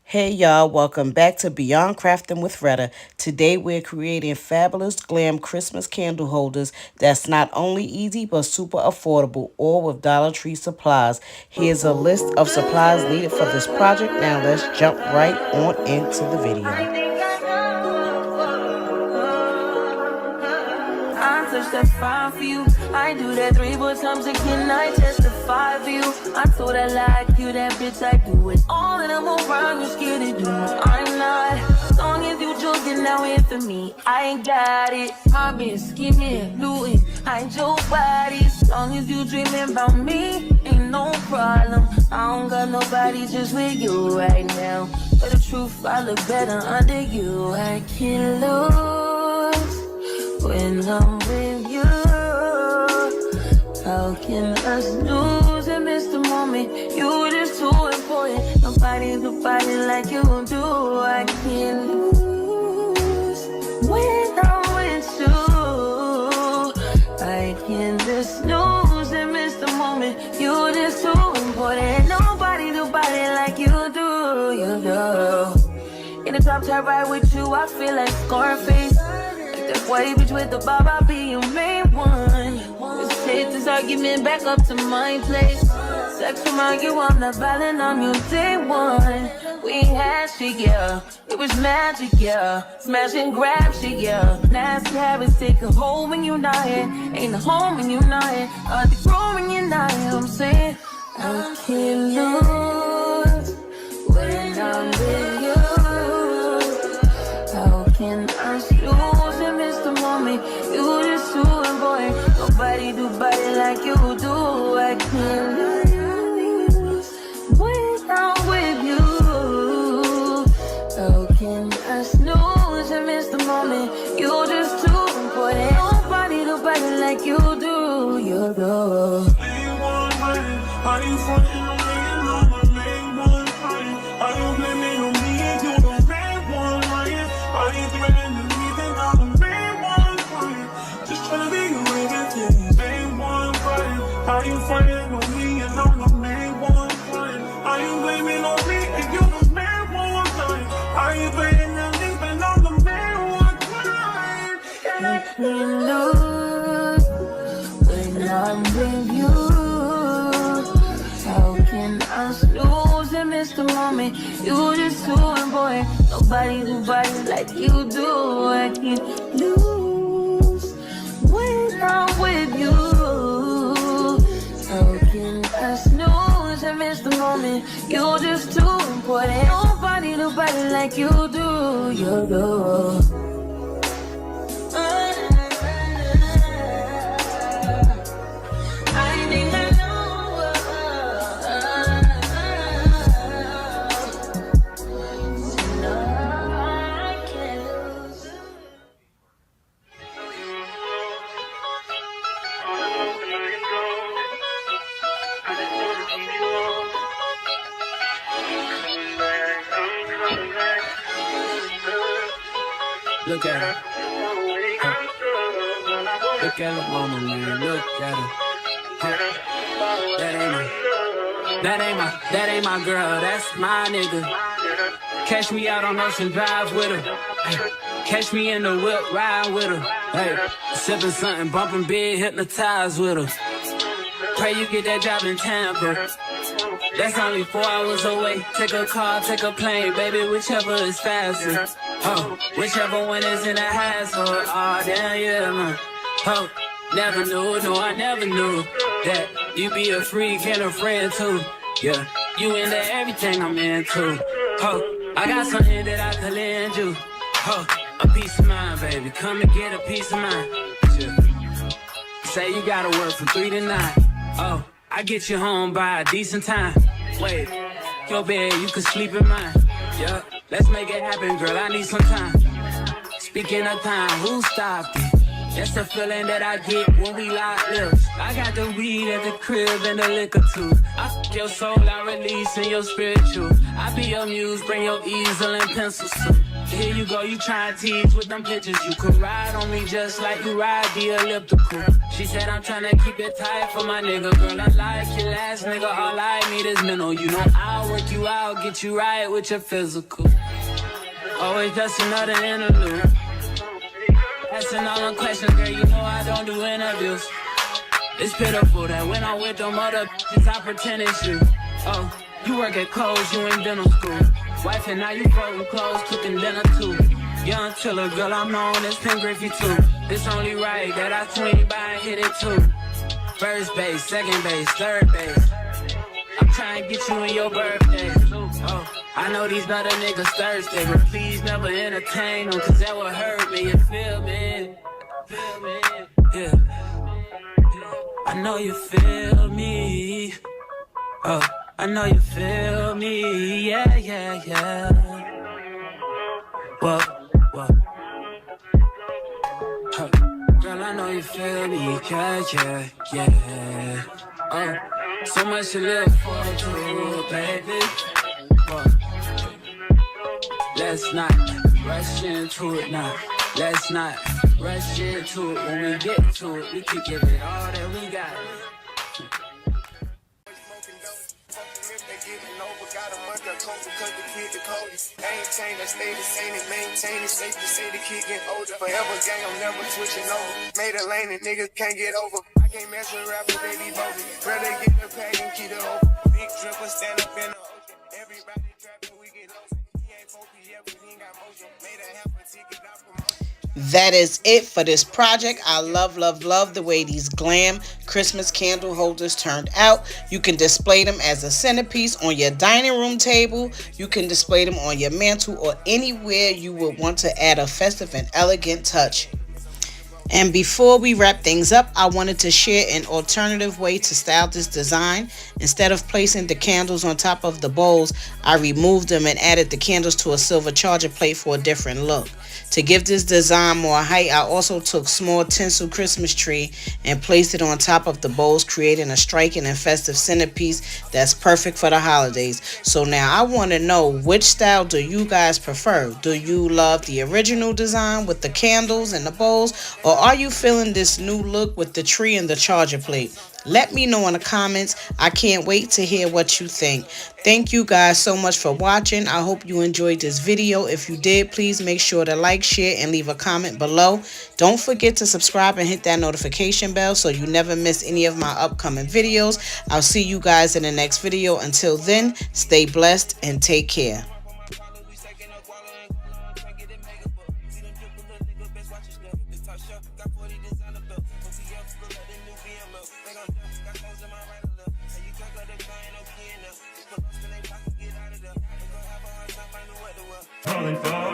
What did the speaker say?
Hey y'all, welcome back to Beyond Crafting with Retta. Today we're creating fabulous glam Christmas candle holders that's not only easy but super affordable, all with Dollar Tree supplies. Here's a list of supplies needed for this project. Now let's jump right on into the video. I touch that fire for you. I do that 3 more times again. I testify for you. I told her like you, that bitch. I do it all and I'm around. You scared to do. I'm not. As long as you joking now in for me, I ain't got it. I've been scheming, looting, hide your body. As long as you dreaming about me, ain't no problem. I don't got nobody just with you right now. For the truth, I look better under you. I can't lose when I'm with you. How can us lose and miss the moment? You just too important. Nobody's a body like you do. I can't lose when I'm with you. I can't just lose and miss the moment. You just too important. Nobody do body like you do. You do. In the top tier right with you, I feel like Scarface. That white bitch with the bob, I'll be your main one. Let's take this argument back up to my place. Sex remind you I'm not violent, I'm your day one. We had shit, yeah. It was magic, yeah. Smash and grab shit, yeah. Nasty habits take a hold when you're not here. Ain't a home when you're not here. I think grow when you're not here. I'm saying I can't lose when I'm with you. How can I lose and miss the moment? You just too important. Nobody do body like you do. I can't lose when I'm with you. How can I snooze and miss the moment? You just too important. Nobody do body like you do. You do. Are you fucking on me and I'm the main one crying? Are you blaming on me and you the main one lying? Are you threatening me then I'm the main one crying? Just trying to be your everything, main one crying. Are you fighting on me and I'm the main one crying? Are you blaming on me and you the main one crying? Are you threatening me and I'm the main one crying? I can't lose when I'm with you. How can I lose and miss the moment? You just too important. Nobody do body like you do. I can't lose when I'm with you. How can I snooze and miss the moment? You just too important. Nobody do body like you do. You do. Look at her. Look at her mama, man. Look at her. That ain't my girl. That's my nigga. Catch me out on Ocean Drive with her. Hey. Catch me in the whip, ride with her. Hey. Sipping something, bumping big, hypnotized with her. Pray you get that job in Tampa. That's only 4 hours away. Take a car, take a plane, baby, whichever is faster. Oh, whichever one is in the hassle. Oh, damn, yeah, man. Oh, never knew, no, I never knew that you be a freak and a friend too. Yeah, you into everything I'm into. Oh, I got something that I could lend you. Oh, a peace of mind, baby. Come and get a peace of mind. Yeah. Say you gotta work from 3 to 9. Oh, I get you home by a decent time. Wait, your bed, you can sleep in mine. Yeah, let's make it happen, girl, I need some time. Speaking of time, who stopped it? That's the feeling that I get when we lock lips. I got the weed at the crib and the liquor too. I fuck your soul, I release in your spiritual. I be your muse, bring your easel and pencils too. Here you go, you try and tease with them pictures. You could ride on me just like you ride the elliptical. She said I'm trying to keep it tight for my nigga. Girl, I like your last nigga, all I need is mental. You know I'll work you out, get you right with your physical. Always just another interlude. Asking all them questions, girl, you know I don't do interviews. It's pitiful that when I'm with them other bitches, I pretend it's you. Oh, you work at Kohl's, you in dental school. Wife and now you folding clothes, cooking dinner too. Young chiller, girl, I'm known as Pink Griffey too. It's only right that I swing by and hit it too. First base, second base, third base. I'm trying to get you in your birthday. Oh, I know these other niggas thirsty, but please never entertain them, cause that would hurt me, you feel me? Feel me? Yeah. I know you feel me. Oh, I know you feel me. Yeah, yeah, yeah. Whoa, whoa. Huh. Girl, I know you feel me. Yeah, yeah, yeah. Oh, so much to live for, too, baby. Whoa. Let's not rush into it now. Let's not rush into it. When we get to it, we can give it all that we got. Got a month of cold because the kid the coldest. Ain't changed, I stay the same and maintain it. Safe to say the kid get older. Forever gang, I'm never switching over. Made a lane and niggas can't get over. I can't mess with rappers, they be bogus. Rather get the pack and keep it over. Big dripper stand up in the ocean. Everybody trapping, we get lotion. He ain't focused yet, but he ain't got motion. Made a half a ticket, not promotion. That is it for this project. I love the way these Glam Christmas candle holders turned out. You can display them as a centerpiece on your dining room table. You can display them on your mantle or anywhere you would want to add a festive and elegant touch. And before we wrap things up, I wanted to share an alternative way to style this design. Instead of placing the candles on top of the bowls, I removed them and added the candles to a silver charger plate for a different look. To give this design more height, I also took small tinsel Christmas tree and placed it on top of the bowls, creating a striking and festive centerpiece that's perfect for the holidays. So now I want to know, which style do you guys prefer? Do you love the original design with the candles and the bowls, or are you feeling this new look with the tree and the charger plate? Let me know in the comments. I can't wait to hear what you think. Thank you guys so much for watching. I hope you enjoyed this video. If you did, please make sure to like, share, and leave a comment below. Don't forget to subscribe and hit that notification bell so you never miss any of my upcoming videos. I'll see you guys in the next video. Until then, stay blessed and take care. Falling far.